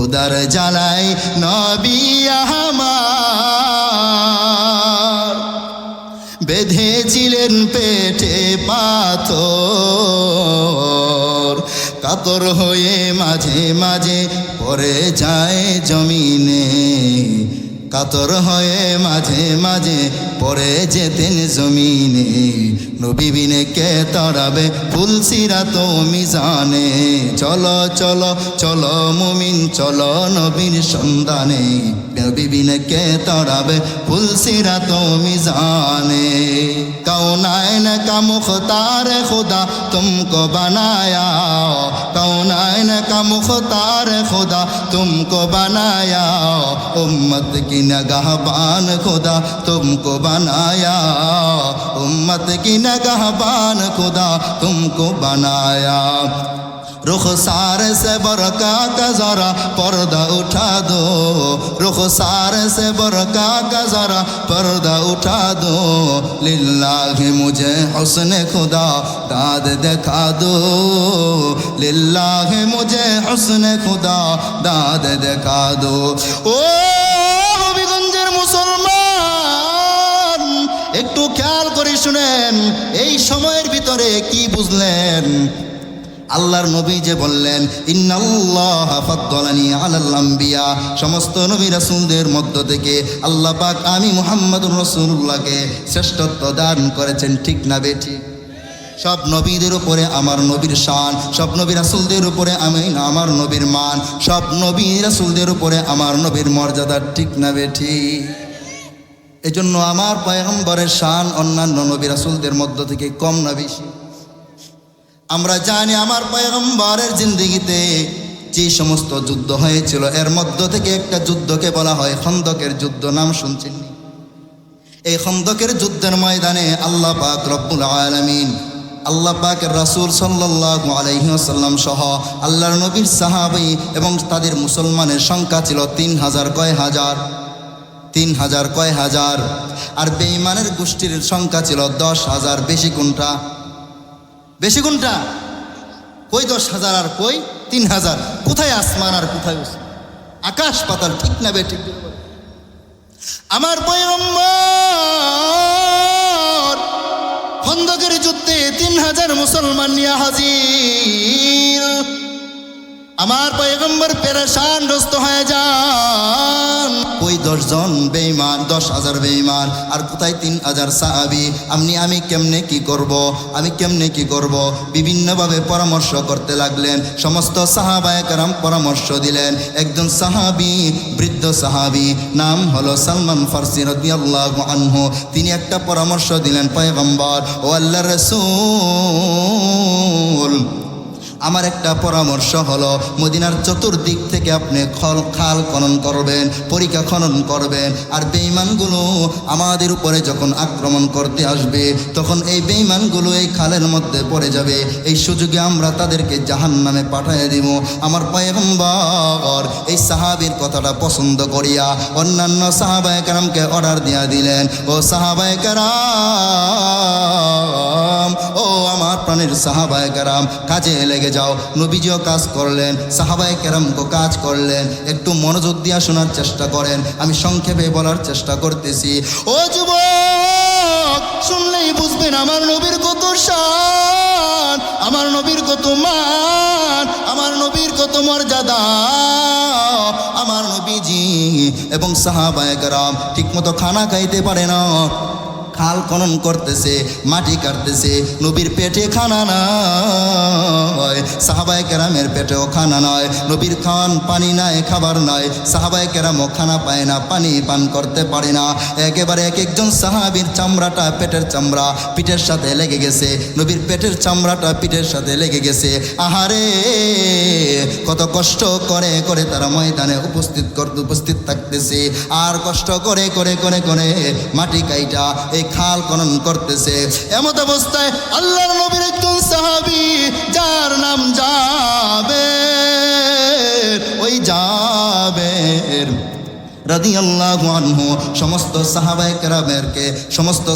খোদার জ্বালায় নবী আমার বেঁধেছিলেন পেটে পাথর, কাতর হয়ে মাঝে মাঝে পড়ে যায় জমিনে, কাতর হয়ে মাঝে মাঝে পড়ে যেতেন জমিনে। নবী বিনে কে তরাবে ফুলসিরাত মিজানে, চলো চলো চলো মুমিন চলো নবীর সন্ধানে, নবী বিনে কে তরাবে ফুলসিরাত মিজানে। कौनाइन का मुख्तार खुदा तुमको बनाया, कौनाइन का मुख्तार खुदा तुमको बनाया, उम्मत की नगहबान खुदा तुमको बनाया, उम्मत की नगहबान खुदा तुमको बनाया। रुखसार से बरका का जरा पर्दा उठा दो, रुखसार से बरका का जरा पर्दा उठा दो, लिल्लाहि मुझे हुस्न खुदा दाद दिखा दो, लिल्लाहि मुझे हुस्न खुदा दाद दिखा दो। ओ হবিগঞ্জের মুসলমান একটু খেয়াল করে শুনেন, এই সময়ের ভিতরে কি বুঝলেন? আল্লাহর নবী যে বললেন ইন্নাল্লাহা ফাদ্দালানি আলাল আম্বিয়া, সমস্ত নবী রাসূলদের মধ্য থেকে আল্লাহ পাক আমি মুহাম্মদুর রাসূলুল্লাহকে শ্রেষ্ঠত্ব দান করেছেন, ঠিক না বেঠিক? সব নবীদের উপরে আমার নবীর শান, সব নবী রাসূলদের উপরে আমি আমার নবীর মান, সব নবী রাসূলদের উপরে আমার নবীর মর্যাদা, ঠিক না বেঠিক? এজন্য আমার পয়গম্বরের শান অন্যান্য নবী রাসূলদের মধ্য থেকে কম না বেশি? আমরা জানি আমার পয়গম্বরের জিন্দেগিতে যে সমস্ত যুদ্ধ হয়েছিল এর মধ্য থেকে একটা যুদ্ধকে বলা হয় খন্দকের যুদ্ধ, নাম শুনছেন? এই খন্দকের যুদ্ধের ময়দানে আল্লাহ পাক রব্বুল আলামিন আল্লাহ পাকের রাসূল সাল্লাল্লাহু আলাইহি ওয়াসাল্লাম সহ আল্লাহর নবীর সাহাবী এবং তাদের মুসলমানের সংখ্যা ছিল 3000 কয় হাজার, 3000 কয় হাজার, আর বেঈমানের গোষ্ঠীর সংখ্যা ছিল 10,000। বেশি কোনটা? বেশি কোনটা? কই 10,000 আর কই 3000? কোথায় আসমান আর কোথায় আকাশ পাতাল, ঠিক না বেঠিক? আমার পয়গম্বর খন্দকের যুদ্ধে 3000 মুসলমান নিয়ে হাজির। আমার পয়গম্বর পেরেশানগ্রস্ত হয়ে যান, ওই 10 জন বেঈমান, 10,000 বেঈমান, আর কোথায় 3000 সাহাবী? আমি কেমনে কি করব, আমি কেমনে কি করব? বিভিন্নভাবে পরামর্শ করতে লাগলেন। সমস্ত সাহাবায়ে কেরাম পরামর্শ দিলেন। একজন সাহাবী, বৃদ্ধ সাহাবী, নাম হলো সালমান ফারসি রাদিয়াল্লাহু আনহু, তিনি একটা পরামর্শ দিলেন, পয়গম্বর ও আল্লাহর রাসূল, আমার একটা পরামর্শ হলো মদিনার চতুর্দিক থেকে আপনি খাল খনন করবেন, পরিখা খনন করবেন, আর বেঈমানগুলো আমাদের উপরে যখন আক্রমণ করতে আসবে তখন এই বেঈমানগুলো এই খালের মধ্যে পড়ে যাবে, এই সুযোগে আমরা তাদেরকে জাহান্নামে পাঠিয়ে দিব। আমার পয়গম্বর এই সাহাবীর কথাটা পছন্দ করিয়া অন্যান্য সাহাবায়ে কেরামকে অর্ডার দিয়া দিলেন, ও সাহাবায়ে কেরাম, ও আমার প্রাণের সাহাবায়ে কেরাম, কাজে লেগে যাও। নবীজিও কাজ করলেন, সাহাবায়ে কেরামও কাজ করলেন। একটু মনোযোগ দিয়ে শোনার চেষ্টা করেন, আমি সংক্ষেপে বলার চেষ্টা করতেছি। ও যুবক, শুনলেই বুঝবেন আমার নবীর কত শান, আমার নবীর কত মান, আমার নবীর কত মর্যাদা। আমার নবীজি এবং সাহাবায়ে কেরাম ঠিকমতো খানা খাইতে পারে না, খাল খনন করতেছে, মাটি কাটতেছে, নবীর পেটে খানা নয়, সাহাবায়ে কেরামের পেটেও খানা নয়, নবীর খান পানি নাই, খাবার নয়, সাহাবায়ে কেরামও খানা পায় না, পানি পান করতে পারে না। একেবারে এক একজন সাহাবীর চামড়াটা পেটের চামড়া পিঠের সাথে লেগে গেছে, নবীর পেটের চামড়াটা পিঠের সাথে লেগে গেছে। আহারে, কত কষ্ট করে করে তারা ময়দানে উপস্থিত থাকতেছে, আর কষ্ট করে করে করে করে মাটি কাইটা এই খাল খনন করতেছে। এমত অবস্থায় আল্লাহর নবীর একজন সাহাবী, যার নাম জাবের, ওই জাবের রাদিয়াল্লাহু আনহু সমস্ত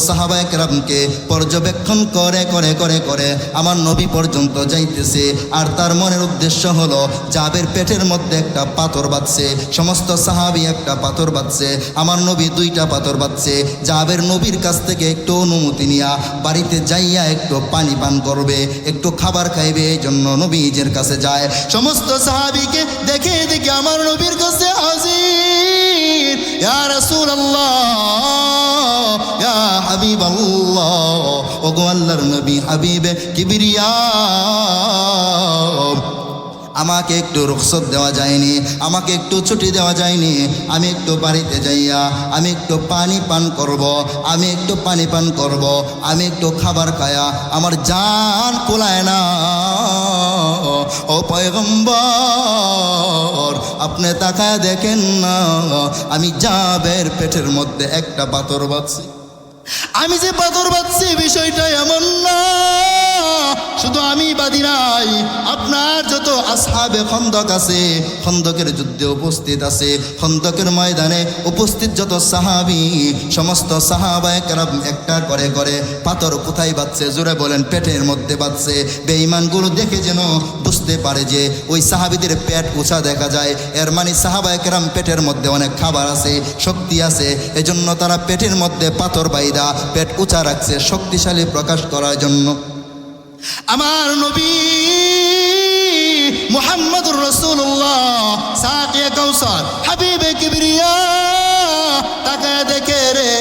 সাহাবায়ে কেরামকে পর্যবেক্ষণ করে করে করে করে আমার নবী পর্যন্ত যাইতেছে। আর তার মনের উদ্দেশ্য হলো জাবের পেটের মধ্যে একটা পাথর বাঁধছে, সমস্ত সাহাবী একটা পাথর বাঁধছে, আমার নবী দুইটা পাথর বাঁধছে। জাবের নবীর কাছ থেকে একটু অনুমতি নিয়া বাড়িতে যাইয়া একটু পানি পান করবে, একটু খাবার খাইবে, এই জন্য নবীজের কাছে যায়। সমস্ত সাহাবীকে দেখে দেখে আমার নবীর কাছে হাজির। ইয়া রাসূলুল্লাহ, ইয়া হাবিবাল্লাহ, ওগো আল্লাহর নবী হাবিবে কিবরিয়া, আমাকে একটু রুখসত দেওয়া যায়নি, আমাকে একটু ছুটি দেওয়া যায়নি। আমি একটু বাড়িতে যাইয়া আমি একটু পানি পান করব, আমি একটু পানি পান করব, আমি একটু খাবার খায়া আমার জান কুলায় না। ও পয়গম্বর, আপনি তাকায় দেখেন না, আমি জাবের পেটের মধ্যে একটা পাথর বাঁধছি। আমি যে পাথর বাঁধছি বিষয়টা এমন না, শুধু আমি বাদী নাই, আপনার যত আসহাবে খন্দক আছে, খন্দকের যুদ্ধে উপস্থিত আছে, খন্দকের ময়দানে উপস্থিত যত সাহাবী, সমস্ত সাহাবায়ে কেরাম একটা করে করে পাথর কোথায় বাঁধছে? জোরে বলেন, পেটের মধ্যে বাঁধছে। বেঈমানগুলো দেখে যেন বুঝতে পারে যে ওই সাহাবীদের পেট উঁচা দেখা যায়, এর মানে সাহাবায়ে কেরাম পেটের মধ্যে অনেক খাবার আছে, শক্তি আছে, এজন্য তারা পেটের মধ্যে পাথর বাইদা পেট উঁচা রাখছে শক্তিশালী প্রকাশ করার জন্য। আমার নবী মুহাম্মদুর রাসূলুল্লাহ সাকিয়ে কাউসার হাবিবে কিবরিয়া তাকায় দেখে রে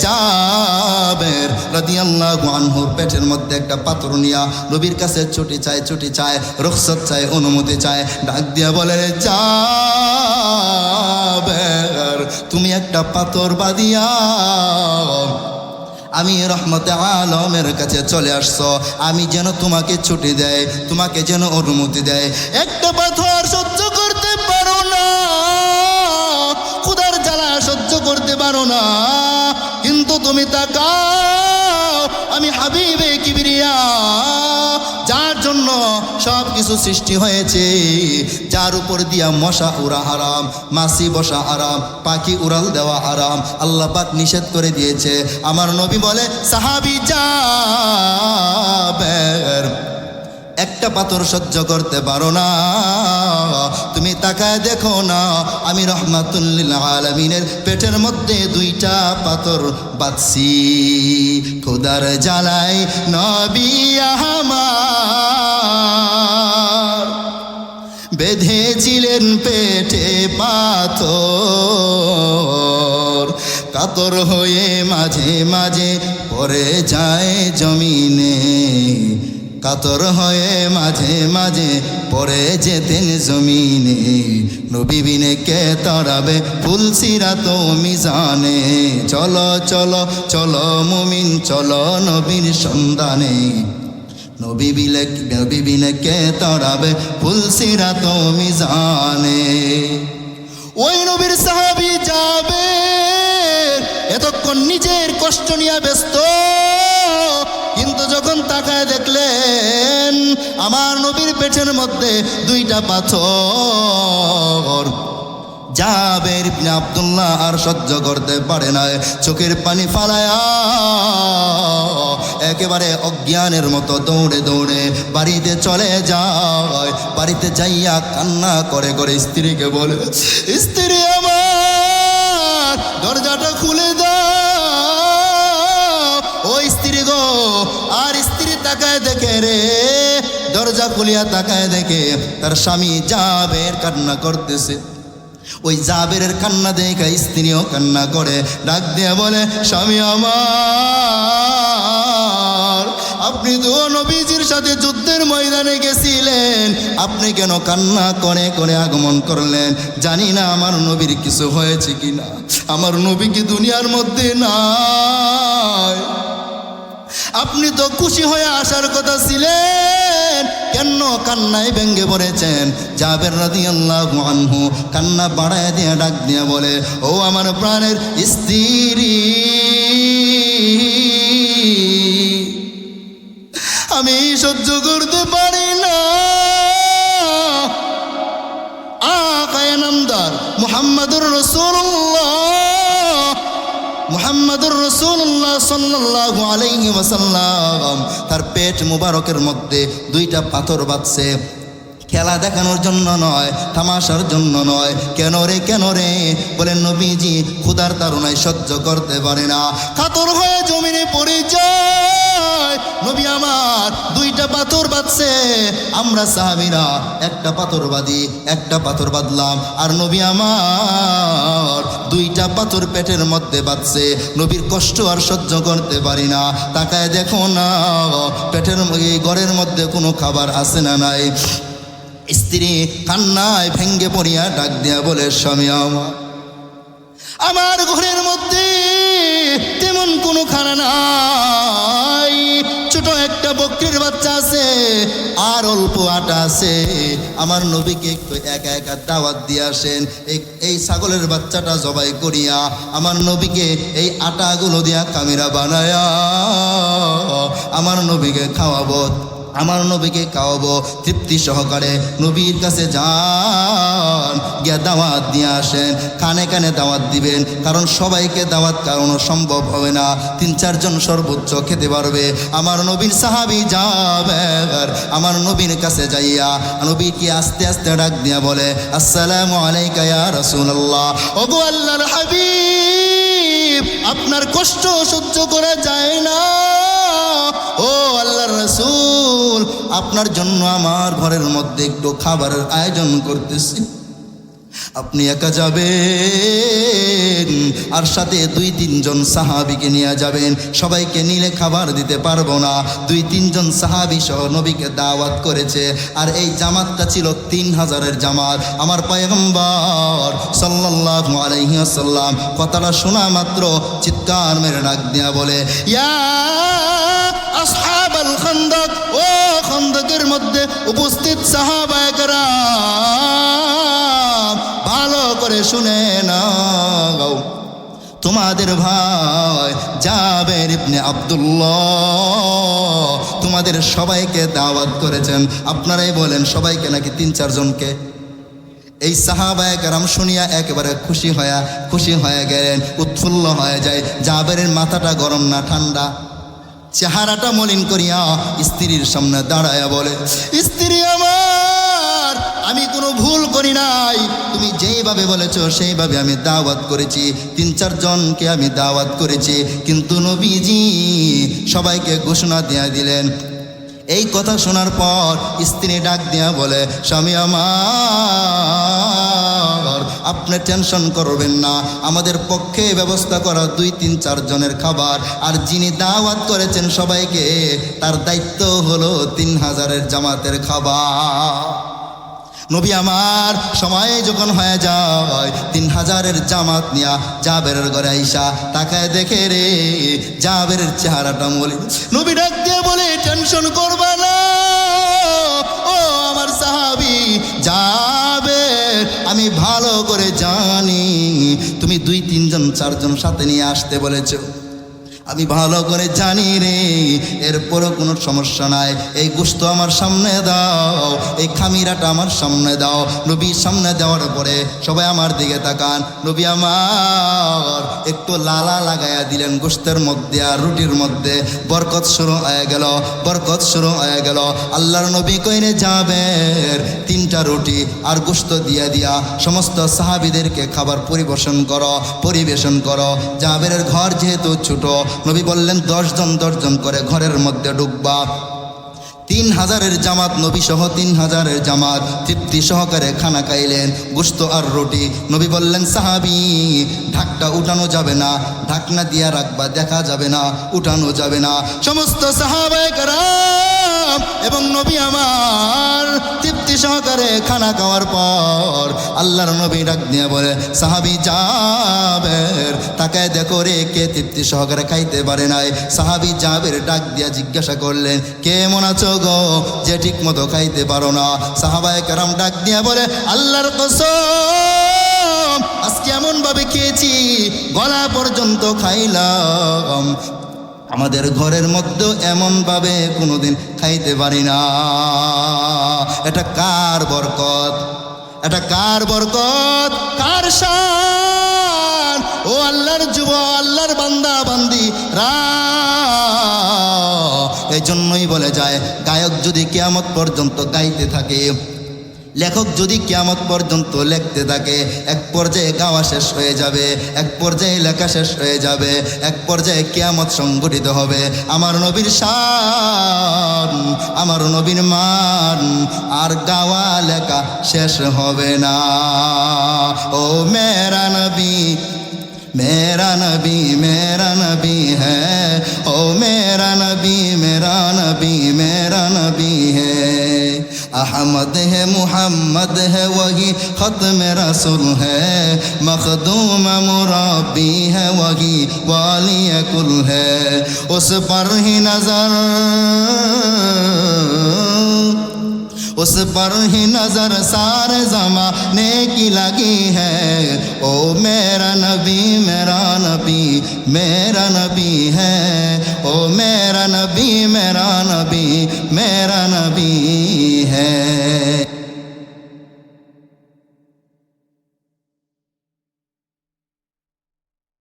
জাবের রাদিয়াল্লাহু আনহুর পেটের মধ্যে একটা পাথর নিয়া নবীর কাছে ছুটি চায়, রুখসত চায়, অনুমতি চায়। ডাক দিয়া বলে, রে জাবের, তুমি একটা পাথর বাঁধিয়া আমি রহমতে আলমের কাছে চলে আসছো, আমি যেন তোমাকে ছুটি দেয়, তোমাকে যেন অনুমতি দেয়। একটা পাথর সহ্য করতে পারো না, ক্ষুধার জ্বালা সহ্য করতে পারো না, কিন্তু তুমি তাকাও, আমি হাবিবে কিবরিয়া, যার জন্য সব কিছু সৃষ্টি হয়েছে, যার উপর দিয়া মশা উড়া হারাম, মাছি বসা হারাম, পাখি উড়াল দেওয়া হারাম, আল্লাহ পাক নিষেধ করে দিয়েছে। আমার নবী বলে, সাহাবী জাবের, একটা পাথর সহ্য করতে পারো না, তুমি তাকায় দেখো না, আমি রহমাতুল লিল আলামিনের পেটের মধ্যে দুইটা পাথর বাঁধছি। খোদার জ্বালায় নবী আমার বেঁধেছিলেন পেটে পাথর, কাতর হয়ে মাঝে মাঝে পড়ে যায় জমিনে, কাতর হয়ে মাঝে মাঝে পড়ে যেতেন জমিনে। নবী বিনে কে তরাবে ফুলসিরাত মিজানে, চলো চলো চলো মুমিন চলো নবীর সন্ধানে, নবী বিনে কে তরাবে ফুলসিরাত মিজানে। ওই নবীর সাহাবী জাবের এতক্ষণ নিজের কষ্ট নিয়ে ব্যস্ত, কিন্তু যখন তাকায় দেখলেন আমার নবীর পেটের মধ্যে দুইটা পাথর, জাবের ইবনে আব্দুল্লাহ আর সহ্য করতে পারে না, চোখের পানি ফালায়া একেবারে অজ্ঞানের মতো দৌড়ে দৌড়ে বাড়িতে চলে যায়। বাড়িতে যাইয়া কান্না করে করে স্ত্রীকে বলে, স্ত্রী আমার দরজাটা খুলে দাও। ওই স্ত্রী গো, আর স্ত্রী তাকায় দেখে রে, দরজা খুলিয়া তাকায় দেখে তার স্বামী জাবের কান্না করতেছে। ওই জাবেরের কান্না দেখে স্ত্রীও কান্না করে, ডাক দিয়ে বলে, স্বামী আমার, আপনি তো নবীজির সাথে যুদ্ধের ময়দানে গেছিলেন, আপনি কেন কান্না করে করে আগমন করলেন? জানি না আমার নবীর কিছু হয়েছে কিনা, আমার নবী কি দুনিয়ার মধ্যে নাই? আপনি তো খুশি হয়ে আসার কথা ছিলেন, কেন কান্নায় ভেঙ্গে পড়েছেন? জাবের রাদিয়াল্লাহু আনহু কান্না বাড়ায় দিয়ে ডাক দিয়ে বলে, ও আমার প্রাণের স্ত্রী, আমি সহ্য করতে পারি না। আকায়ে নামদার মুহাম্মাদুর রাসূলুল্লাহ মুহাম্মাদুর রাসূলুল্লাহ সাল্লাল্লাহু আলাইহি ওয়াসাল্লাম তার পেট মুবারকের মধ্যে দুইটা পাথর বাঁধছে। খেলা দেখানোর জন্য নয়, তামাশার জন্য নয়। কেন রে বলেন নবীজি ক্ষুধার তাড়নায় সহ্য করতে পারে না, কাতর হয়ে জমিনে পড়ে যায়। নবী আমার দুইটা পাথর বাঁধছে, আমরা সাহাবীরা একটা পাথর বাঁধি, একটা পাথর বাঁধলাম। আর নবী আমার দুইটা পাথর পেটের মধ্যে বাঁধছে। নবীর কষ্ট আর সহ্য করতে পারি না। তাকায় দেখো না পেটের এই ঘরের মধ্যে কোনো খাবার আছে না নাই। স্ত্রী কান্নায় ভেঙ্গে পড়িয়া ডাক দিয়া বলে, স্বামী আমার ঘরের মধ্যে তেমন কোনো খানা নাই, ছোট একটা বকরির বাচ্চা আছে আর অল্প আটা আছে। আমার নবীকে একটু একা একা দাওয়াত দিয়ে আসেন, এই ছাগলের বাচ্চাটা জবাই করিয়া আমার নবীকে এই আটাগুলো দিয়া কামিরা বানায়া আমার নবীকে খাওয়াবো, আমার নবীকে খাওয়াবো তৃপ্তি সহকারে। নবীর কাছে যান, গিয়া দাওয়াত দিয়ে আসেন, কানে কানে দাওয়াত দিবেন, কারণ সবাইকে দাওয়াত কারণ সম্ভব হবে না, 3-4 জন সর্বোচ্চ খেতে পারবে। আমার নবীর সাহাবী জাবের আমার নবীর কাছে যাইয়া নবীকে আস্তে আস্তে ডাক দিয়া বলে, আসসালামু আলাইকা ইয়া রাসূলুল্লাহ, ওগো আল্লাহর হাবিব আপনার কষ্ট সহ্য করা যায় না। ও আল্লাহর রাসূল আপনার জন্য আমার ঘরের মধ্যে একটু খাবারের আয়োজন করতেছি, আপনি একা যাবেন আর সাথে 2-3 জন সাহাবীকে নিয়ে যাবেন। সবাইকে নিলে খাবার দিতে পারবো না। 2-3 জন সাহাবী সহ নবীকে দাওয়াত করেছে। আর এই জামাতটা ছিল 3000-এর জামাত। আমার পয়গম্বর সাল্লাল্লাহু আলাইহি ওয়াসাল্লাম কথাটা শোনা মাত্র চিৎকার মেরে ডাক দিয়া বলে, ইয়া আসহাবাল খান্দক, ও খান্দকের মধ্যে উপস্থিত সাহাবায়ে কেরাম ভালো করে শুনে নাও, তোমাদের ভাই জাবের ইবনে আব্দুল্লাহ তোমাদের সবাইকে দাওয়াত করেছেন। আপনারাই বলেন সবাইকে নাকি 3-4 জনকে? এই সাহাবায়ে কেরাম শুনিয়া একেবারে খুশি হয়ে গেলেন, উৎফুল্ল হয়ে যায়। জাবেরের মাথাটা গরম না ঠান্ডা, চেহারাটা মলিন করিয়া স্ত্রীর সামনে দাঁড়ায়া বলে, স্ত্রী আমার আমি কোনো ভুল করি নাই, তুমি যেইভাবে বলেছো সেইভাবে আমি দাওয়াত করেছি, 3-4 জনকে আমি দাওয়াত করেছি। কিন্তু নবীজি সবাইকে ঘোষণা দিয়া দিলেন। এই কথা শোনার পর স্ত্রী ডাক দিয়া বলে, স্বামী আমার আপনি টেনশন করবেন না, আমাদের পক্ষে ব্যবস্থা করা 2-3-4 জনের খাবার, আর যিনি দাওয়াত করেছেন সবাইকে তার দায়িত্ব হলো 3000-এর জামাতের খাবার। নবী আমার সময় যখন হয়ে যায় 3000-এর জামাত নিয়া জাবেরের ঘরে আইসা তাকায় দেখে রে জাবেরের চেহারাটা মলিন। নবী ডাক দিয়ে বলে, টেনশন করবা না ও আমার সাহাবী জাবের, আমি ভালো করে জানি তুমি 2-3 জন 4 জন সাথে নিয়ে আসতে বলেছো, আমি ভালো করে জানি রে, এরপরও কোনো সমস্যা নাই। এই গোশত আমার সামনে দাও, এই খামিরাটা আমার সামনে দাও। নবীর সামনে দেওয়ার পরে সবাই আমার দিকে তাকান। নবী আমার একটু লালা লাগাইয়া দিলেন গোশতের মধ্যে আর রুটির মধ্যে। বরকত শুরু হয়ে গেল। আল্লাহর নবী কইনে যাবেন 3টা রুটি আর গোশত দিয়া সমস্ত সাহাবীদেরকে খাবার পরিবেশন করো। জাবেরের ঘর যেহেতু ছোট, নবী বললেন 10 জন করে ঘরের মধ্যে ঢুকবা। 3000-এর জামাত, নবী সহ 3000-এর জামাত তৃপ্তি সহকারে খানা খাইলেন, গোশত আর রুটি। নবী বললেন, সাহাবী ঢাকটা উঠানো যাবে না, ঢাকনা দিয়া রাখবা, দেখা যাবে না, উঠানো যাবে না। সমস্ত সাহাবায়ে কেরাম এবং নবী আমার তৃপ্তি সহকারে খানা খাওয়ার পর আল্লাহর নবী ডাক দিয়ে বলে, সাহাবী জাবের তাকায় দেখো রে, কে তৃপ্তি সহকারে খাইতে পারে নাই। সাহাবী জাবের ডাক দিয়া জিজ্ঞাসা করলেন, কেমন আছো গো যে ঠিক মতো খাইতে পারো না? সাহাবায়ে কেরাম ডাক দিয়া বলে, আল্লাহর কসম আজকে এমন ভাবে খেয়েছি গলা পর্যন্ত খাইলাম, আমাদের ঘরের মধ্যেও এমনভাবে কোনোদিন খাইতে পারি না। এটা কার বরকত? এটা কার বরকত, কার শান? ও আল্লাহর যুব, আল্লাহর বান্দা বান্দি রা, এই জন্যই বলে যায় গায়ক যদি কিয়ামত পর্যন্ত গাইতে থাকে, লেখক যদি কিয়ামত পর্যন্ত লিখতে থাকে, এক পর্যায়ে গাওয়া শেষ হয়ে যাবে, এক পর্যায়ে লেখা শেষ হয়ে যাবে, এক পর্যায়ে কিয়ামত সংঘটিত হবে। আমার নবীর শান, আমার নবীর মান, আর গাওয়া লেখা শেষ হবে না। ও মেরা নবী, मेरा नबी मेरा नबी है, ओ मेरा नबी मेरा नबी मेरा नबी है। अहमद है मुहम्मद है वही ख़त्म रसूल है, मखदूम मुरब्बी है वही वाली कुल है। उस पर ही नज़र, उस पर ही नजर सारे ज़माने की लगी है। ओ मेरा नबी मेरा नबी मेरा नबी है, ओ मेरा नबी मेरा नबी मेरा